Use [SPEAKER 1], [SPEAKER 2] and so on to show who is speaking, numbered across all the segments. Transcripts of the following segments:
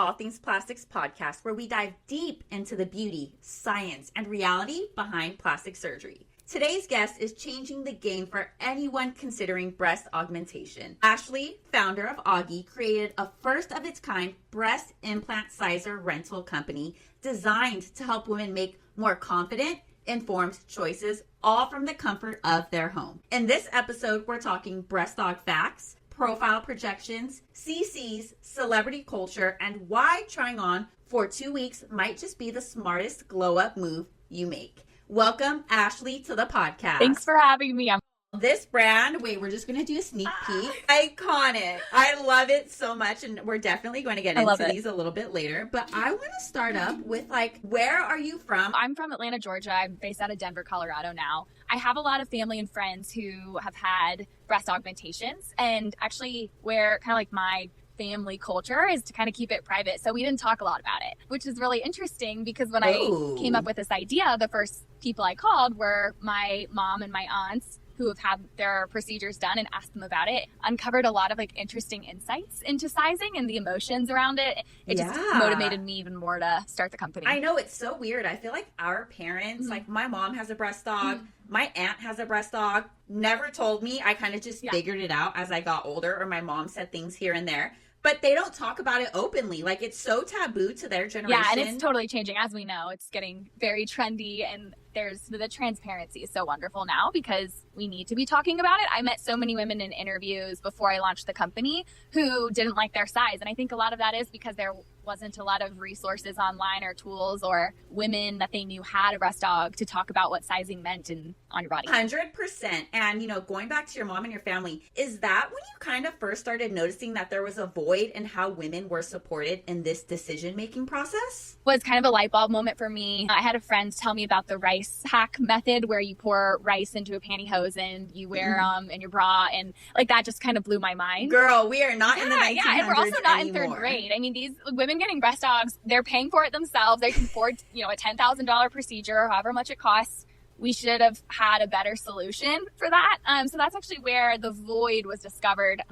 [SPEAKER 1] All Things Plastics podcast, where we dive deep into the beauty, science, and reality behind plastic surgery. Today's guest is changing the game for anyone considering breast augmentation. Ashleigh, founder of Auggie, created a first-of-its-kind breast implant sizer rental company designed to help women make more confident, informed choices, all from the comfort of their home. In this episode, we're talking breast aug facts, profile projections, CCs, celebrity culture, and why trying on for 2 weeks might just be the smartest glow-up move you make. Welcome, Ashleigh, to the podcast.
[SPEAKER 2] Thanks for having me.
[SPEAKER 1] This brand, we're just going to do a sneak peek. Iconic. I love it so much, and we're definitely going to get into these a little bit later. But I want to start up with, where are you from?
[SPEAKER 2] I'm from Atlanta, Georgia. I'm based out of Denver, Colorado now. I have a lot of family and friends who have had breast augmentations, and actually where kind of like my family culture is to kind of keep it private. So we didn't talk a lot about it, which is really interesting because when I came up with this idea, the first people I called were my mom and my aunts who have had their procedures done and asked them about it, uncovered a lot of interesting insights into sizing and the emotions around it. It just motivated me even more to start the company.
[SPEAKER 1] I know, it's so weird. I feel like our parents, my mom has a breast aug, my aunt has a breast aug, never told me. I kind of just figured it out as I got older, or my mom said things here and there. But they don't talk about it openly. It's so taboo to their generation.
[SPEAKER 2] Yeah, and it's totally changing. As we know, it's getting very trendy, and there's the transparency is so wonderful now because we need to be talking about it. I met so many women in interviews before I launched the company who didn't like their size. And I think a lot of that is because there wasn't a lot of resources online or tools or women that they knew had a breast aug to talk about what sizing meant on your body.
[SPEAKER 1] 100%. And, going back to your mom and your family, is that when you kind of first started noticing that there was a void in how women were supported in this decision-making process?
[SPEAKER 2] Was kind of a light bulb moment for me. I had a friend tell me about the rice hack method where you pour rice into a pantyhose and you wear them in your bra, and that just kind of blew my mind.
[SPEAKER 1] Girl, we are not in the 1900s
[SPEAKER 2] and we're also not
[SPEAKER 1] anymore.
[SPEAKER 2] in third grade. I mean, these women getting breast augs, they're paying for it themselves. They can afford, a $10,000 procedure, or however much it costs. We should have had a better solution for that. So that's actually where the void was discovered.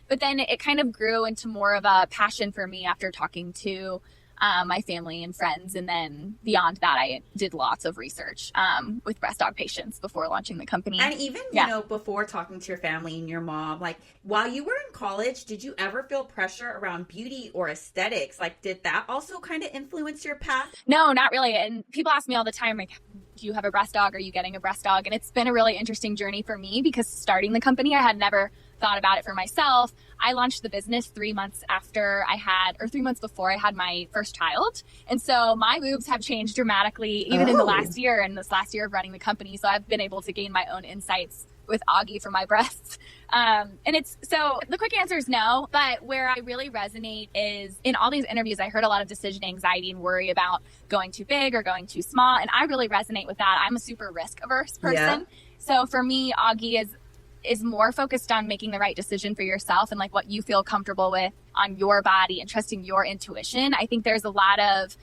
[SPEAKER 2] But then it kind of grew into more of a passion for me after talking to my family and friends. And then beyond that, I did lots of research with breast aug patients before launching the company.
[SPEAKER 1] And even, before talking to your family and your mom, while you were in college, did you ever feel pressure around beauty or aesthetics? Did that also kind of influence your path?
[SPEAKER 2] No, not really. And people ask me all the time, do you have a breast aug? Are you getting a breast aug? And it's been a really interesting journey for me because starting the company, I had never thought about it for myself. I launched the business 3 months before I had my first child. And so my boobs have changed dramatically, even in the last year and this last year of running the company. So I've been able to gain my own insights with Auggie for my breasts. So the quick answer is no, but where I really resonate is in all these interviews, I heard a lot of decision anxiety and worry about going too big or going too small. And I really resonate with that. I'm a super risk averse person. Yeah. So for me, Auggie is more focused on making the right decision for yourself and what you feel comfortable with on your body and trusting your intuition. I think there's a lot of,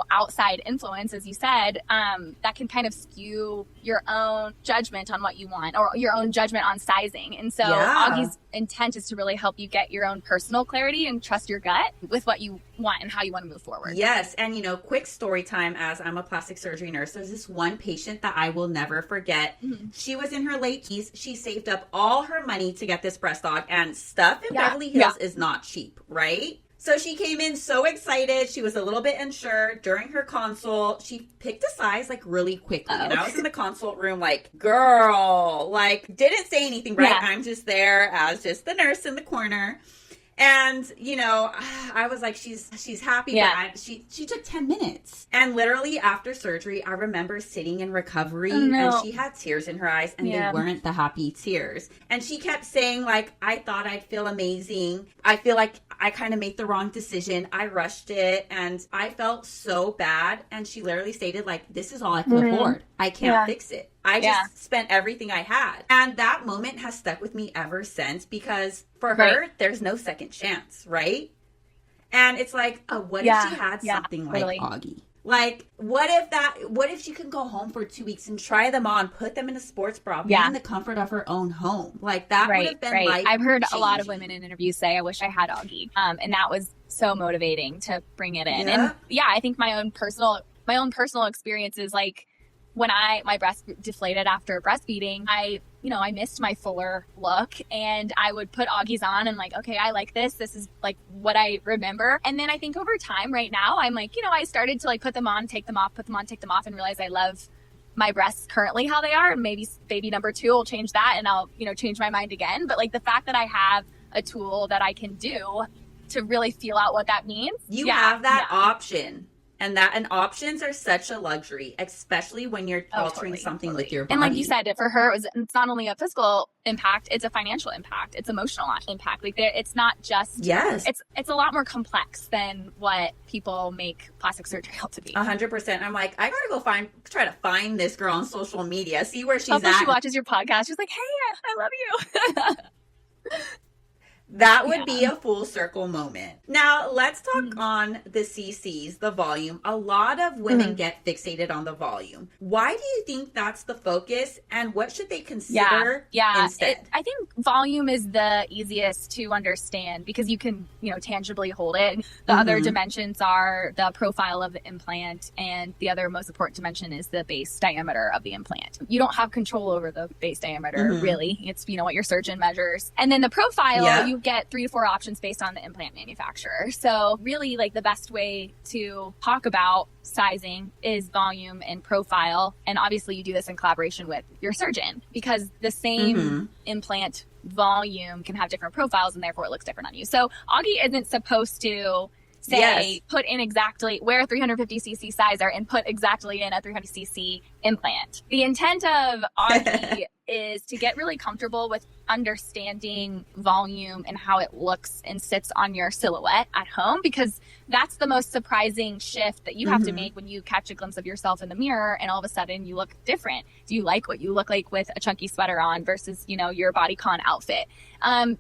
[SPEAKER 2] outside influence, as you said, that can kind of skew your own judgment on what you want or your own judgment on sizing. And so Auggie's intent is to really help you get your own personal clarity and trust your gut with what you want and how you want to move forward.
[SPEAKER 1] Yes. And, quick story time, as I'm a plastic surgery nurse, there's this one patient that I will never forget. Mm-hmm. She was in her late teens. She saved up all her money to get this breast aug, and stuff in Beverly Hills is not cheap, right? So she came in so excited. She was a little bit unsure. During her consult, she picked a size really quickly. And I was in the consult room girl, didn't say anything, right? Yeah. I'm just there as just the nurse in the corner. And, I was she's happy, but she took 10 minutes. And literally after surgery, I remember sitting in recovery and she had tears in her eyes, and they weren't the happy tears. And she kept saying, I thought I'd feel amazing. I feel like I kind of made the wrong decision. I rushed it and I felt so bad. And she literally stated, this is all I can afford. I can't fix it. I just spent everything I had. And that moment has stuck with me ever since, because for her, there's no second chance, right? And it's what if she had something like Auggie? Like, what if she can go home for 2 weeks and try them on, put them in a sports bra, be in the comfort of her own home? Like, that would have been life
[SPEAKER 2] I've heard
[SPEAKER 1] changing.
[SPEAKER 2] a lot of women in interviews say, I wish I had Auggie. And that was so motivating to bring it in. And I think my own personal experience is like, when my breast deflated after breastfeeding, I missed my fuller look, and I would put Auggies on and like, okay, I like this. This is like what I remember. And then I think over time right now, I'm like, I started to like put them on, take them off, put them on, take them off, and realize I love my breasts currently how they are. And maybe baby number 2 will change that, and I'll, change my mind again. But like the fact that I have a tool that I can do to really feel out what that means.
[SPEAKER 1] You have that option. And options are such a luxury, especially when you're altering something with your body.
[SPEAKER 2] And like you said, for her, it's not only a physical impact, it's a financial impact, it's emotional impact. Like it's not just, it's a lot more complex than what people make plastic surgery out to be.
[SPEAKER 1] 100%. I'm like, I gotta try to find this girl on social media, see where she's at.
[SPEAKER 2] She watches your podcast. She's like, hey, I love you.
[SPEAKER 1] That would be a full circle moment. Now, let's talk on the CCs, the volume. A lot of women get fixated on the volume. Why do you think that's the focus, and what should they consider instead?
[SPEAKER 2] I think volume is the easiest to understand because you can, tangibly hold it. The other dimensions are the profile of the implant, and the other most important dimension is the base diameter of the implant. You don't have control over the base diameter, really. It's, what your surgeon measures. And then the profile, you get 3 to 4 options based on the implant manufacturer. So really, like, the best way to talk about sizing is volume and profile. And obviously you do this in collaboration with your surgeon, because the same implant volume can have different profiles, and therefore it looks different on you. So Auggie isn't supposed to say, put in exactly where a 350cc sizer and put exactly in a 300cc implant. The intent of Auggie is to get really comfortable with understanding volume and how it looks and sits on your silhouette at home, because that's the most surprising shift that you have to make when you catch a glimpse of yourself in the mirror and all of a sudden you look different. Do you like what you look like with a chunky sweater on versus, your bodycon outfit?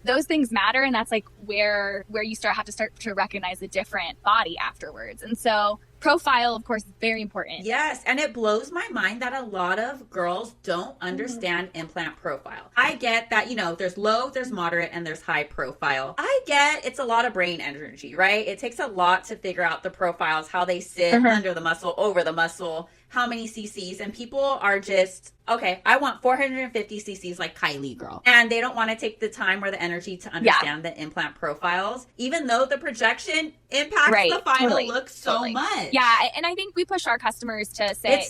[SPEAKER 2] Those things matter, and that's like where you have to start to recognize a different body afterwards. And so profile, of course, is very important.
[SPEAKER 1] Yes, and it blows my mind that a lot of girls don't understand implant profile. I get that, there's low, there's moderate, and there's high profile. I get it's a lot of brain energy, right? It takes a lot to figure out the profiles, how they sit under the muscle, over the muscle, how many cc's, and people are just, okay, I want 450 cc's like Kylie girl. And they don't want to take the time or the energy to understand the implant profiles, even though the projection impacts the final look so much.
[SPEAKER 2] Yeah, and I think we push our customers to say,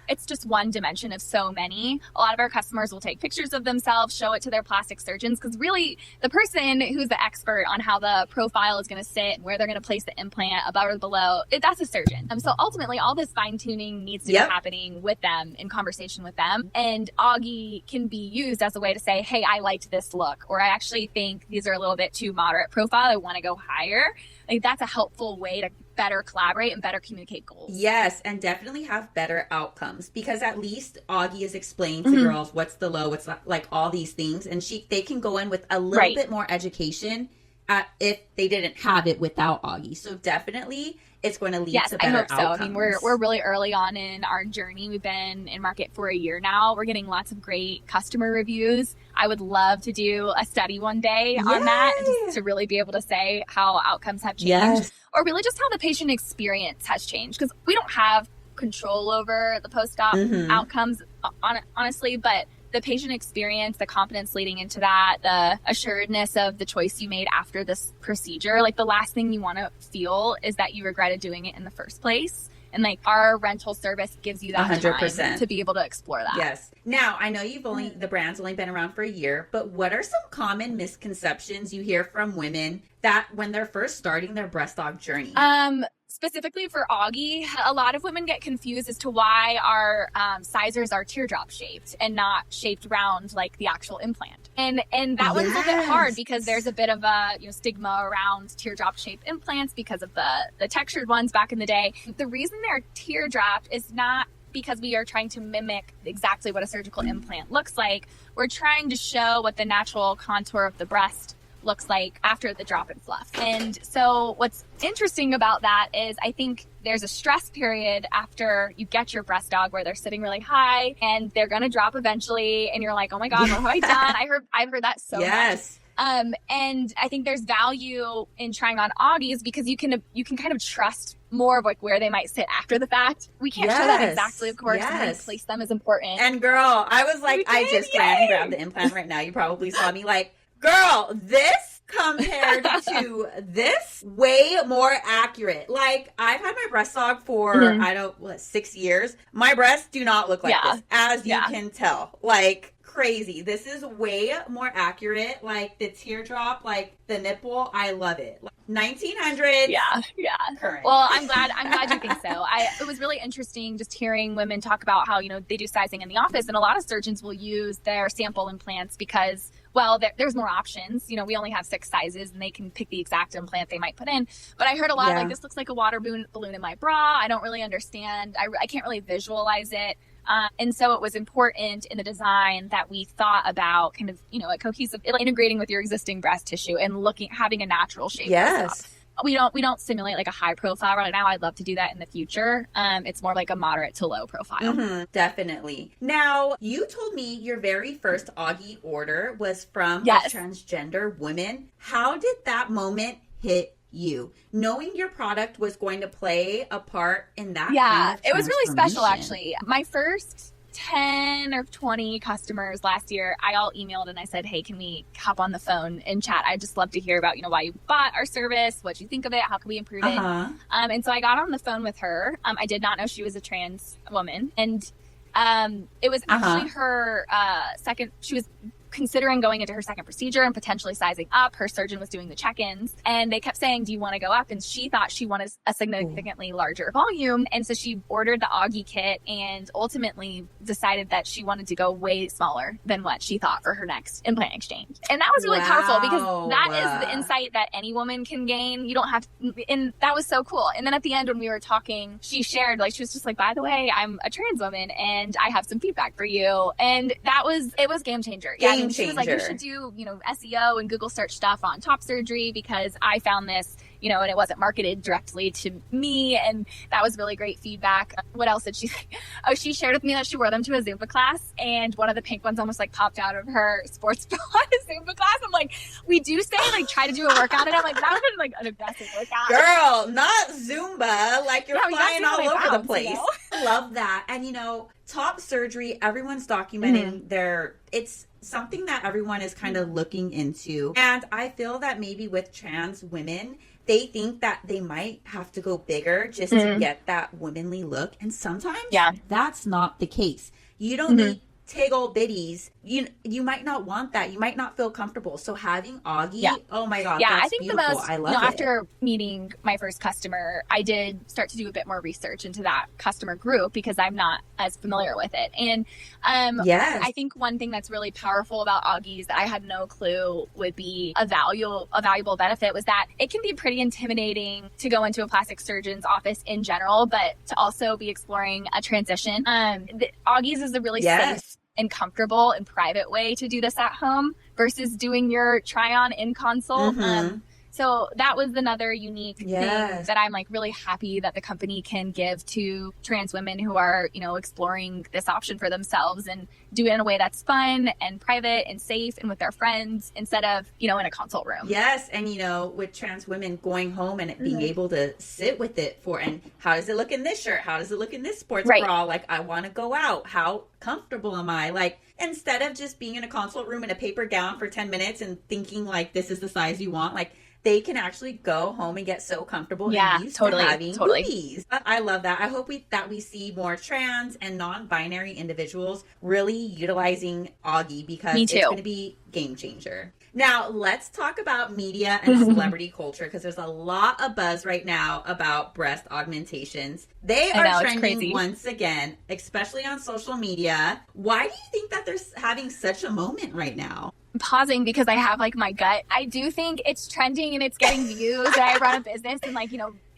[SPEAKER 2] it's just one dimension of so many. A lot of our customers will take pictures of themselves, show it to their plastic surgeons, because really the person who's the expert on how the profile is going to sit and where they're going to place the implant above or below, that's a surgeon. So ultimately all this fine tuning needs to be happening with them, in conversation with them. And Auggie can be used as a way to say, hey, I liked this look, or I actually think these are a little bit too moderate profile, I want to go higher. Like, that's a helpful way to better collaborate and better communicate goals.
[SPEAKER 1] Yes, and definitely have better outcomes, because at least Auggie is explaining to girls what's the low, what's like all these things, and they can go in with a little bit more education if they didn't have it without Auggie. So definitely it's going to lead to better outcomes.
[SPEAKER 2] I mean, we're really early on in our journey. We've been in market for a year now. We're getting lots of great customer reviews. I would love to do a study one day on that, just to really be able to say how outcomes have changed, or really just how the patient experience has changed, because we don't have control over the post-op outcomes, honestly, but the patient experience, the confidence leading into that, the assuredness of the choice you made after this procedure, like the last thing you want to feel is that you regretted doing it in the first place. And like our rental service gives you that 100% time to be able to explore that.
[SPEAKER 1] Yes. Now, I know the brand's only been around for a year, but what are some common misconceptions you hear from women that when they're first starting their breast aug journey?
[SPEAKER 2] Specifically for Auggie, a lot of women get confused as to why our sizers are teardrop shaped and not shaped round like the actual implant. And that one's a bit hard, because there's a bit of a stigma around teardrop shaped implants because of the textured ones back in the day. The reason they're teardropped is not because we are trying to mimic exactly what a surgical implant looks like. We're trying to show what the natural contour of the breast looks like after the drop and fluff. And so what's interesting about that is I think there's a stress period after you get your breast dog where they're sitting really high and they're going to drop eventually. And you're like, oh my God, what have I done? I've heard that so much. And I think there's value in trying on Augies because you can kind of trust more of like where they might sit after the fact. We can't show that exactly, of course. And place them is important.
[SPEAKER 1] And girl, I was like, I just ran and grabbed the implant right now. You probably saw me like, girl, this compared to this, way more accurate. Like, I've had my breast dog for, 6 years. My breasts do not look like this, as you can tell. Like, crazy. This is way more accurate. Like, the teardrop, like, the nipple, I love it. Like, 1900s. Current.
[SPEAKER 2] Well, I'm glad you think so. It was really interesting just hearing women talk about how, they do sizing in the office, and a lot of surgeons will use their sample implants because, well, there's more options. We only have 6 sizes and they can pick the exact implant they might put in. But I heard a lot of like, this looks like a water balloon in my bra. I don't really understand. I can't really visualize it. And so it was important in the design that we thought about kind of, a cohesive, integrating with your existing breast tissue and having a natural shape.
[SPEAKER 1] Yes.
[SPEAKER 2] We don't simulate like a high profile right now. I'd love to do that in the future. It's more like a moderate to low profile.
[SPEAKER 1] Definitely. Now, you told me your very first Auggie order was from a transgender woman. How did that moment hit you, knowing your product was going to play a part in that? Kind of
[SPEAKER 2] it was really special, actually. My first 10 or 20 customers last year, I all emailed and I said, hey, can we hop on the phone and chat? I'd just love to hear about, why you bought our service, what you think of it, how can we improve it? And so I got on the phone with her. I did not know she was a trans woman. And it was actually her second, she was considering going into her second procedure and potentially sizing up. Her surgeon was doing the check-ins and they kept saying, do you want to go up? And she thought she wanted a significantly larger volume. And so she ordered the Auggie kit and ultimately decided that she wanted to go way smaller than what she thought for her next implant exchange. And that was really powerful because that is the insight that any woman can gain. You don't have to, and that was so cool. And then at the end when we were talking, she shared, like, she was just like, by the way, I'm a trans woman and I have some feedback for you. And it was game changer. She was like, you should do, SEO and Google search stuff on top surgery because I found this, and it wasn't marketed directly to me. And that was really great feedback. What else did she say? Oh, she shared with me that she wore them to a Zumba class and one of the pink ones almost like popped out of her sports bra at a Zumba class. I'm like, we do say like try to do a workout. And I'm like, that would have been like an aggressive workout.
[SPEAKER 1] Girl, not Zumba. Like you're flying all over the place. Love that. And top surgery, everyone's documenting it's something that everyone is kind of looking into. And I feel that maybe with trans women, they think that they might have to go bigger just to get that womanly look. And sometimes that's not the case. You don't need tig old bitties. You might not want that. You might not feel comfortable. So having Auggie, oh my God, that's
[SPEAKER 2] I think
[SPEAKER 1] beautiful.
[SPEAKER 2] The most,
[SPEAKER 1] I love it.
[SPEAKER 2] After meeting my first customer, I did start to do a bit more research into that customer group because I'm not as familiar with it. And I think one thing that's really powerful about Augies that I had no clue would be a valuable benefit was that it can be pretty intimidating to go into a plastic surgeon's office in general, but to also be exploring a transition. Augies is a really safe and comfortable and private way to do this at home versus doing your try on in consult. So that was another unique thing that I'm like really happy that the company can give to trans women who are, exploring this option for themselves and do it in a way that's fun and private and safe and with their friends instead of, in a consult room.
[SPEAKER 1] Yes. And, with trans women going home and being able to sit with it and how does it look in this shirt? How does it look in this sports bra? Like, I want to go out. How comfortable am I? Like, instead of just being in a consult room in a paper gown for 10 minutes and thinking like this is the size you want, like, they can actually go home and get so comfortable and used to having boobies. I love that. I hope that we see more trans and non-binary individuals really utilizing Auggie because it's going to be game changer. Now, let's talk about media and celebrity culture because there's a lot of buzz right now about breast augmentations. They are trending once again, especially on social media. Why do you think that they're having such a moment right now?
[SPEAKER 2] Pausing because I have like my gut. I do think it's trending and it's getting views. I run a business and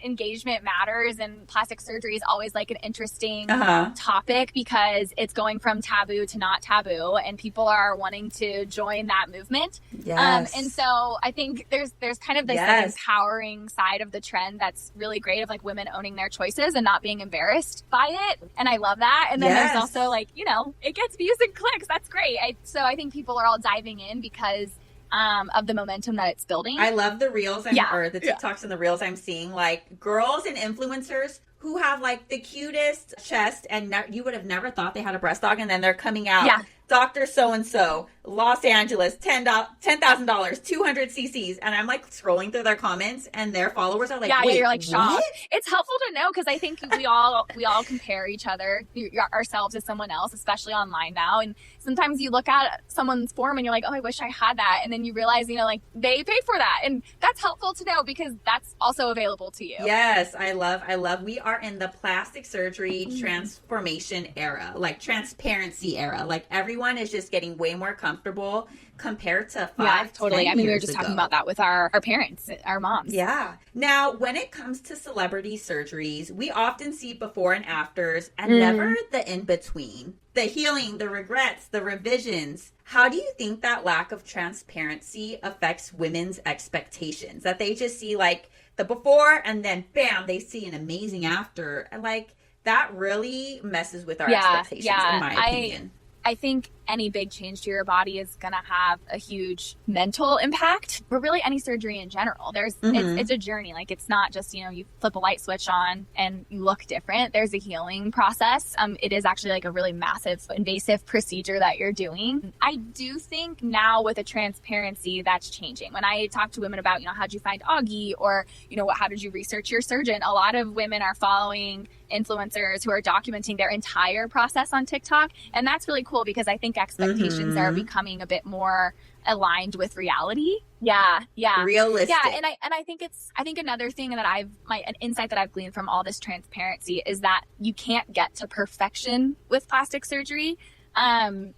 [SPEAKER 2] engagement matters, and plastic surgery is always like an interesting topic because it's going from taboo to not taboo, and people are wanting to join that movement.
[SPEAKER 1] Yes.
[SPEAKER 2] And so I think there's kind of this like empowering side of the trend that's really great, of like women owning their choices and not being embarrassed by it. And I love that. And then there's also like, you know, it gets views and clicks. That's great. So I think people are all diving in because of the momentum that it's building.
[SPEAKER 1] I love the reels or the TikToks and the reels I'm seeing, like girls and influencers who have like the cutest chest, and you would have never thought they had a breast dog, and then they're coming out. Yeah. Dr. So-and-so, Los Angeles, $10,000, 200 cc's. And I'm like scrolling through their comments, and their followers are like, wait,
[SPEAKER 2] you're like shocked.
[SPEAKER 1] What?
[SPEAKER 2] It's helpful to know, because I think we all compare each other, ourselves to someone else, especially online now. And sometimes you look at someone's form and you're like, oh, I wish I had that. And then you realize, you know, like they paid for that. And that's helpful to know because that's also available to you.
[SPEAKER 1] Yes, I love. We are in the plastic surgery transformation era, like transparency era. Like everyone is just getting way more comfortable compared to 5
[SPEAKER 2] totally.
[SPEAKER 1] 10
[SPEAKER 2] I mean, we were
[SPEAKER 1] years
[SPEAKER 2] just
[SPEAKER 1] ago.
[SPEAKER 2] talking about that with our parents, our moms.
[SPEAKER 1] Yeah. Now, when it comes to celebrity surgeries, we often see before and afters and never the in-between. The healing, the regrets, the revisions. How do you think that lack of transparency affects women's expectations? That they just see like the before and then bam, they see an amazing after. And like that really messes with our expectations, in my opinion.
[SPEAKER 2] I think any big change to your body is going to have a huge mental impact, but really any surgery in general. It's a journey. Like it's not just, you know, you flip a light switch on and you look different. There's a healing process. It is actually like a really massive invasive procedure that you're doing. I do think now with a transparency that's changing. When I talk to women about, you know, how'd you find Auggie, or, you know, how did you research your surgeon? A lot of women are following influencers who are documenting their entire process on TikTok. And that's really cool because I think expectations are becoming a bit more aligned with reality. Yeah.
[SPEAKER 1] Realistic.
[SPEAKER 2] Yeah. And I think another thing that an insight that I've gleaned from all this transparency is that you can't get to perfection with plastic surgery. And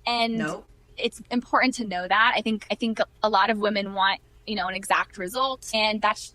[SPEAKER 2] it's important to know that. I think a lot of women want, you know, an exact result, and that's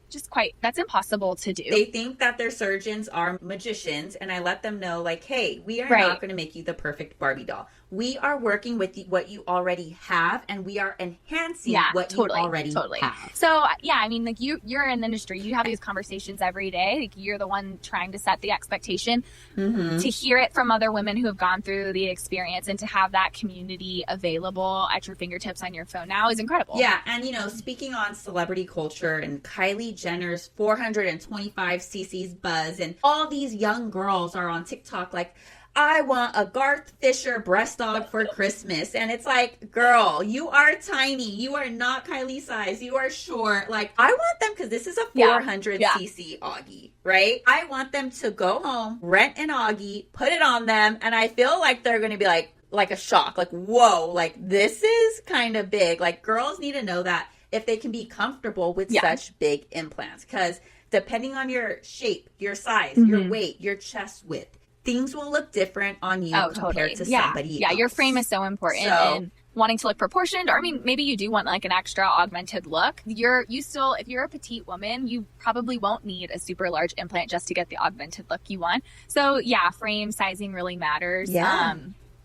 [SPEAKER 2] impossible to do.
[SPEAKER 1] They think that their surgeons are magicians, and I let them know, like, hey, we are not going to make you the perfect Barbie doll. We are working with what you already have, and we are enhancing what you already have.
[SPEAKER 2] So, I mean, like you're in the industry, you have these conversations every day. Like you're the one trying to set the expectation. To hear it from other women who have gone through the experience and to have that community available at your fingertips on your phone now is incredible.
[SPEAKER 1] Yeah, and you know, speaking on celebrity culture and Kylie Jenner's 425 cc's buzz, and all these young girls are on TikTok like, I want a Garth Fisher breast dog for Christmas. And it's like, girl, you are tiny. You are not Kylie size. You are short. Like, I want them, because this is a 400 cc Auggie, right? I want them to go home, rent an Auggie, put it on them, and I feel like they're going to be like a shock. Like, whoa, like this is kind of big. Like, girls need to know that if they can be comfortable with such big implants, because depending on your shape, your size, your weight, your chest width, things will look different on you compared to somebody else.
[SPEAKER 2] Yeah, your frame is so important. And wanting to look proportioned, or I mean, maybe you do want like an extra augmented look. If you're a petite woman, you probably won't need a super large implant just to get the augmented look you want. So yeah, frame sizing really matters.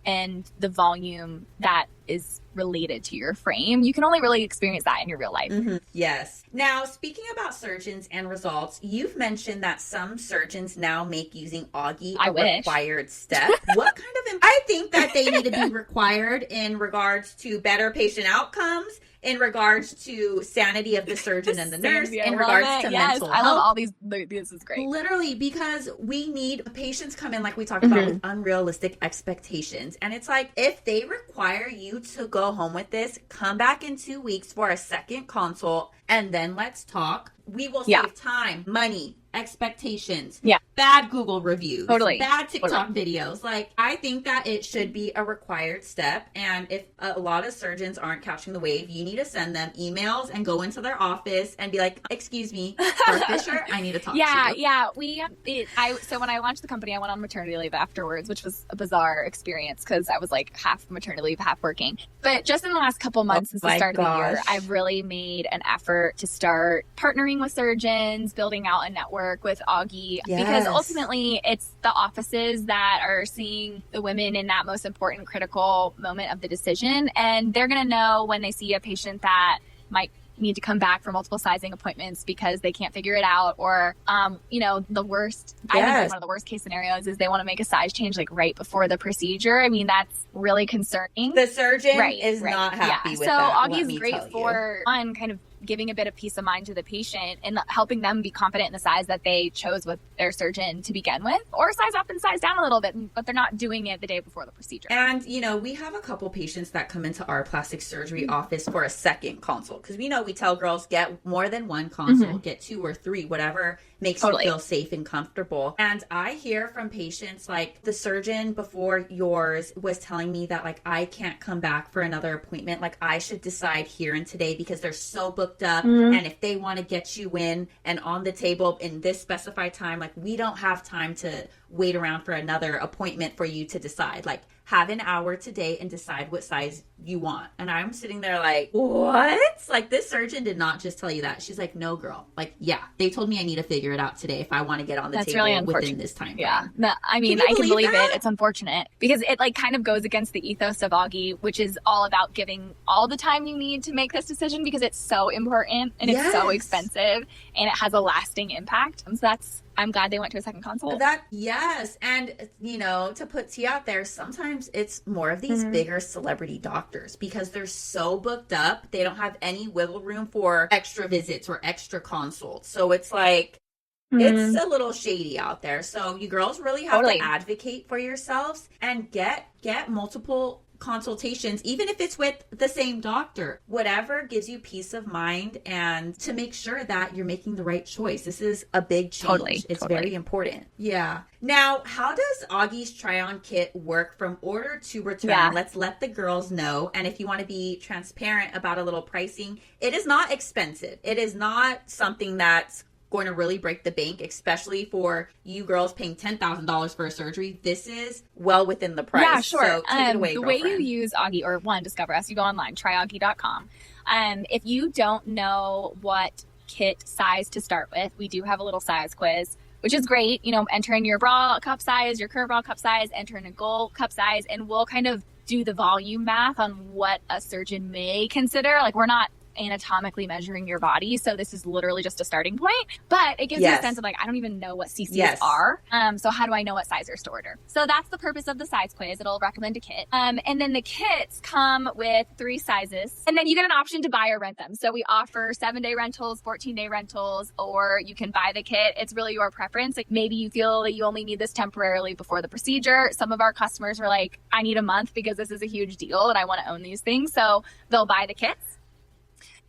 [SPEAKER 2] And the volume that is related to your frame. You can only really experience that in your real life.
[SPEAKER 1] Yes. Now, speaking about surgeons and results, you've mentioned that some surgeons now make using Auggie a required step. What kind of... I think that they need to be required in regards to better patient outcomes, in regards to sanity of the surgeon and the nurse, in regards to mental health.
[SPEAKER 2] I love all these. This is great.
[SPEAKER 1] Literally, because we need patients come in, like we talked about, with unrealistic expectations. And it's like, if they require you to go home with this, come back in 2 weeks for a second consult, and then let's talk. We will save time, money, expectations, bad Google reviews, bad TikTok videos. Like, I think that it should be a required step. And if a lot of surgeons aren't catching the wave, you need to send them emails and go into their office and be like, excuse me, Garth Fisher, I need to talk to you.
[SPEAKER 2] So when I launched the company, I went on maternity leave afterwards, which was a bizarre experience because I was like half maternity leave, half working. But just in the last couple months since the start of the year, I've really made an effort to start partnering partnering with surgeons, building out a network with Auggie, because ultimately it's the offices that are seeing the women in that most important critical moment of the decision. And they're going to know when they see a patient that might need to come back for multiple sizing appointments because they can't figure it out, or the worst I think like one of the worst case scenarios is they want to make a size change like right before the procedure. I mean, that's really concerning.
[SPEAKER 1] The surgeon is not happy with
[SPEAKER 2] so
[SPEAKER 1] that.
[SPEAKER 2] So Auggie is great for one, kind of giving a bit of peace of mind to the patient and helping them be confident in the size that they chose with their surgeon to begin with, or size up and size down a little bit, but they're not doing it the day before the procedure.
[SPEAKER 1] And, we have a couple patients that come into our plastic surgery office for a second consult, because we tell girls get more than one consult, get 2 or 3, whatever makes you feel safe and comfortable. And I hear from patients like the surgeon before yours was telling me that like I can't come back for another appointment, like I should decide here and today because they're so booked up, and if they want to get you in and on the table in this specified time, like we don't have time to wait around for another appointment for you to decide. Like, have an hour today and decide what size you want. And I'm sitting there like, what? Like, this surgeon did not just tell you that. She's like, no, girl. Like, yeah, they told me I need to figure it out today if I want to get on the table
[SPEAKER 2] really
[SPEAKER 1] within this time.
[SPEAKER 2] Yeah. I mean, I can believe it. It's unfortunate because it like kind of goes against the ethos of Auggie, which is all about giving all the time you need to make this decision because it's so important and it's so expensive and it has a lasting impact. So I'm glad they went to a second consult.
[SPEAKER 1] And, to put tea out there, sometimes it's more of these bigger celebrity doctors because they're so booked up. They don't have any wiggle room for extra visits or extra consults. So it's like, it's a little shady out there. So you girls really have to advocate for yourselves and get multiple consultations, even if it's with the same doctor, whatever gives you peace of mind and to make sure that you're making the right choice. This is a big change. It's very important. Yeah. Now, how does Auggie's try-on kit work from order to return? Yeah. Let's let the girls know. And if you want to be transparent about a little pricing, it is not expensive. It is not something that's going to really break the bank, especially for you girls paying $10,000 for a surgery. This is well within the price.
[SPEAKER 2] Yeah, sure.
[SPEAKER 1] So take it away,
[SPEAKER 2] the
[SPEAKER 1] girlfriend.
[SPEAKER 2] way you use Auggie, or one, discover us, you go online, tryauggie.com. If you don't know what kit size to start with, we do have a little size quiz, which is great. Enter in your bra cup size, your curve bra cup size, enter in a goal cup size, and we'll kind of do the volume math on what a surgeon may consider. Like, we're not anatomically measuring your body, so this is literally just a starting point, but it gives you a sense of like, I don't even know what CCs are, so how do I know what sizers to order? So that's the purpose of the size quiz. It'll recommend a kit, and then the kits come with 3 sizes, and then you get an option to buy or rent them. So we offer 7-day rentals, 14-day rentals, or you can buy the kit. It's really your preference. Like, maybe you feel that you only need this temporarily before the procedure. Some of our customers are like, I need a month because this is a huge deal and I want to own these things, so they'll buy the kits.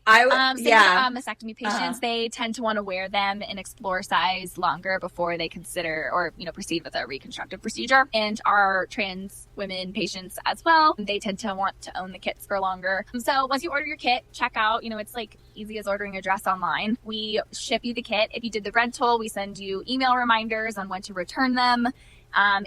[SPEAKER 2] Mastectomy patients, they tend to want to wear them and explore size longer before they consider or, proceed with a reconstructive procedure. And our trans women patients as well, they tend to want to own the kits for longer. So once you order your kit, check out, it's like easy as ordering a dress online. We ship you the kit. If you did the rental, we send you email reminders on when to return them.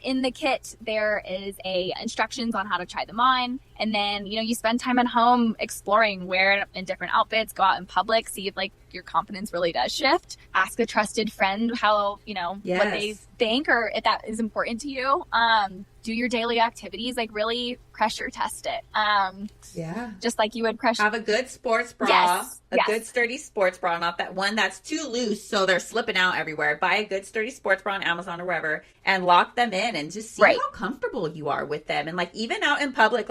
[SPEAKER 2] In the kit, there is instructions on how to try them on. And then, you spend time at home exploring, wear in different outfits, go out in public, see if your confidence really does shift. Ask a trusted friend how, what they think or if that is important to you. Do your daily activities, really pressure test it. Just like you would pressure.
[SPEAKER 1] Have a good sports bra, good sturdy sports bra, not that one that's too loose so they're slipping out everywhere. Buy a good sturdy sports bra on Amazon or wherever and lock them in and just see how comfortable you are with them. And even out in public,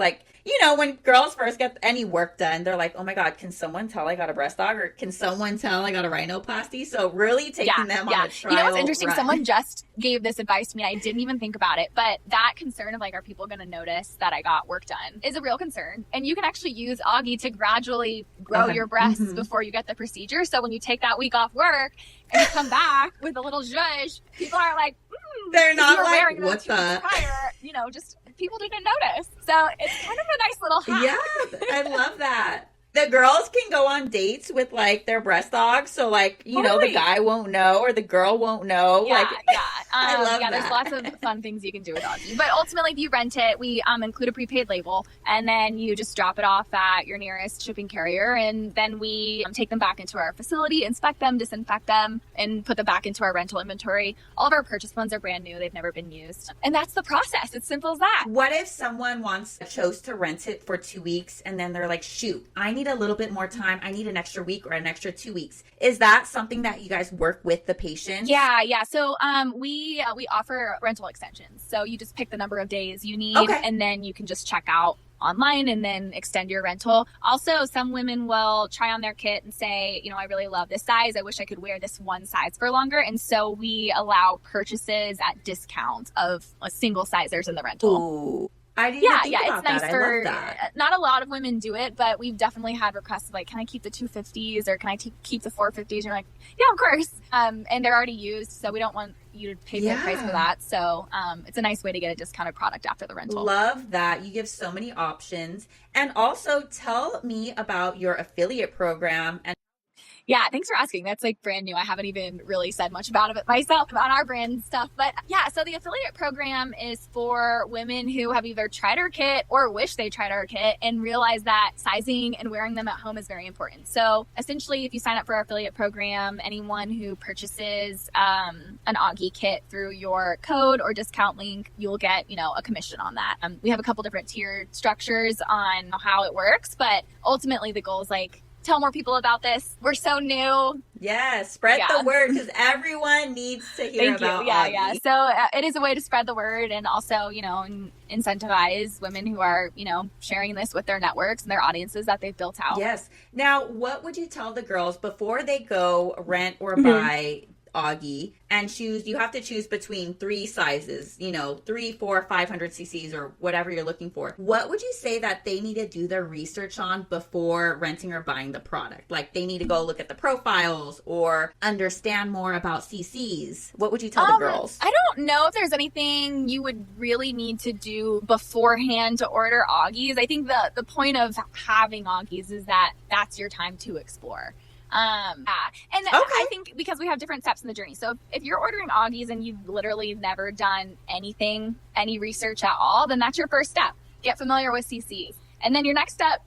[SPEAKER 1] when girls first get any work done, they're like, oh my God, can someone tell I got a breast aug, or can someone tell I got a rhinoplasty? So really taking them on a trial
[SPEAKER 2] what's interesting?
[SPEAKER 1] run.
[SPEAKER 2] Someone just gave this advice to me. I didn't even think about it, but that concern of are people going to notice that I got work done is a real concern. And you can actually use Auggie to gradually grow your breasts before you get the procedure. So when you take that week off work and you come back with a little zhuzh, people are like,
[SPEAKER 1] they're not like,
[SPEAKER 2] what the? Prior, just people didn't notice. So it's kind of a nice little hack.
[SPEAKER 1] Yeah, I love that. The girls can go on dates with like their breast dogs, so like you know the guy won't know or the girl won't know.
[SPEAKER 2] Yeah,
[SPEAKER 1] like,
[SPEAKER 2] yeah.
[SPEAKER 1] I love
[SPEAKER 2] yeah,
[SPEAKER 1] that.
[SPEAKER 2] There's lots of fun things you can do with Auggie. But ultimately, if you rent it, we include a prepaid label, and then you just drop it off at your nearest shipping carrier, and then we take them back into our facility, inspect them, disinfect them, and put them back into our rental inventory. All of our purchased ones are brand new; they've never been used, and that's the process. It's simple as that.
[SPEAKER 1] What if someone chose to rent it for 2 weeks, and then they're like, "Shoot, I need a little bit more time. I need an extra week or an extra 2 weeks." Is that something that you guys work with the patient?
[SPEAKER 2] Yeah. So we offer rental extensions. So you just pick the number of days you need, and then you can just check out online and then extend your rental. Also, some women will try on their kit and say, you know, I really love this size. I wish I could wear this one size for longer. And so we allow purchases at discounts of a single sizers in the rental.
[SPEAKER 1] Ooh. I didn't even think about
[SPEAKER 2] it's nice
[SPEAKER 1] that.
[SPEAKER 2] for,
[SPEAKER 1] I love that.
[SPEAKER 2] Not a lot of women do it, but we've definitely had requests of like, can I keep the 250s or can I keep the 450s? And you're like, yeah, of course. And they're already used, so we don't want you to pay full price for that. So it's a nice way to get a discounted product after the rental.
[SPEAKER 1] Love that. You give so many options. And also tell me about your affiliate program. And
[SPEAKER 2] yeah, thanks for asking. That's like brand new. I haven't even really said much about it myself, about our brand stuff. But yeah, so the affiliate program is for women who have either tried our kit or wish they tried our kit and realize that sizing and wearing them at home is very important. So essentially, if you sign up for our affiliate program, anyone who purchases an Auggie kit through your code or discount link, you'll get, you know, a commission on that. We have a couple different tiered structures on how it works, but ultimately the goal is like, tell more people about this. We're so new.
[SPEAKER 1] Yes, spread the word because everyone needs to hear about Auggie.
[SPEAKER 2] Yeah. So it is a way to spread the word and also, you know, incentivize women who are, you know, sharing this with their networks and their audiences that they've built out.
[SPEAKER 1] Yes. Now, what would you tell the girls before they go rent or buy Auggie and choose? You have to choose between 3 sizes, you know, 3, 4, 500 cc's or whatever you're looking for. What would you say that they need to do their research on before renting or buying the product? Like they need to go look at the profiles or understand more about cc's. What would you tell the girls?
[SPEAKER 2] I don't know if there's anything you would really need to do beforehand to order Auggies. I think the point of having Auggies is that that's your time to explore. I think because we have different steps in the journey. So if you're ordering Auggies and you've literally never done any research at all, then that's your first step. Get familiar with CCs. And then your next step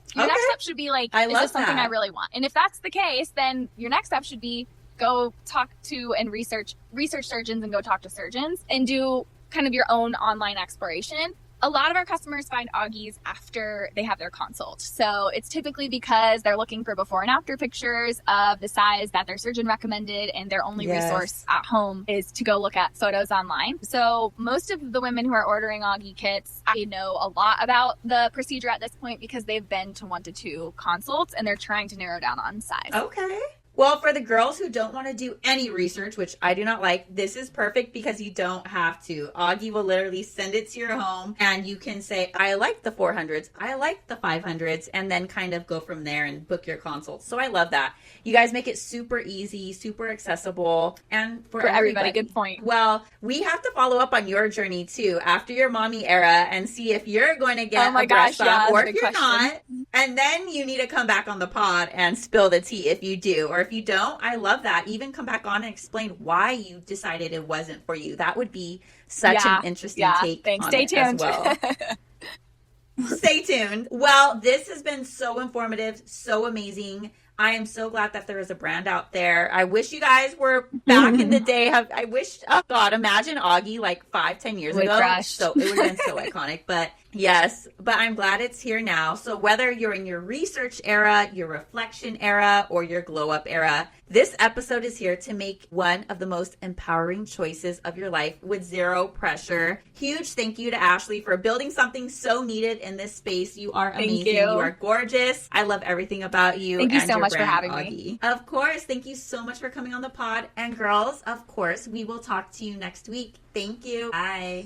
[SPEAKER 2] should be like, is this something I really want? And if that's the case, then your next step should be go talk to and research surgeons and go talk to surgeons and do kind of your own online exploration. A lot of our customers find Auggies after they have their consult. So it's typically because they're looking for before and after pictures of the size that their surgeon recommended, and their only resource at home is to go look at photos online. So most of the women who are ordering Auggie kits, they know a lot about the procedure at this point because they've been to 1 to 2 consults and they're trying to narrow down on size.
[SPEAKER 1] Okay. Well, for the girls who don't want to do any research, which I do not like, this is perfect because you don't have to. Auggie will literally send it to your home and you can say, I like the 400s, I like the 500s, and then kind of go from there and book your consults. So I love that. You guys make it super easy, super accessible, and for everybody.
[SPEAKER 2] Good point.
[SPEAKER 1] Well, we have to follow up on your journey too after your mommy era and see if you're going to get a breast pump or if you're not. And then you need to come back on the pod and spill the tea if you do, or if you don't. I love that. Even come back on and explain why you decided it wasn't for you. That would be such an interesting take.
[SPEAKER 2] Thanks.
[SPEAKER 1] On
[SPEAKER 2] Stay
[SPEAKER 1] it
[SPEAKER 2] tuned.
[SPEAKER 1] As well. Stay tuned. Well, this has been so informative, so amazing. I am so glad that there is a brand out there. I wish you guys were back in the day. I wish, oh God, imagine Auggie like 5-10 years ago. So it would have been so iconic. But yes, but I'm glad it's here now. So whether you're in your research era, your reflection era, or your glow up era, this episode is here to make one of the most empowering choices of your life with zero pressure. Huge thank you to Ashleigh for building something so needed in this space. You are amazing. You are gorgeous. I love everything about you.
[SPEAKER 2] Thank you so much for having me.
[SPEAKER 1] Of course. Thank you so much for coming on the pod. And girls, of course, we will talk to you next week. Thank you. Bye.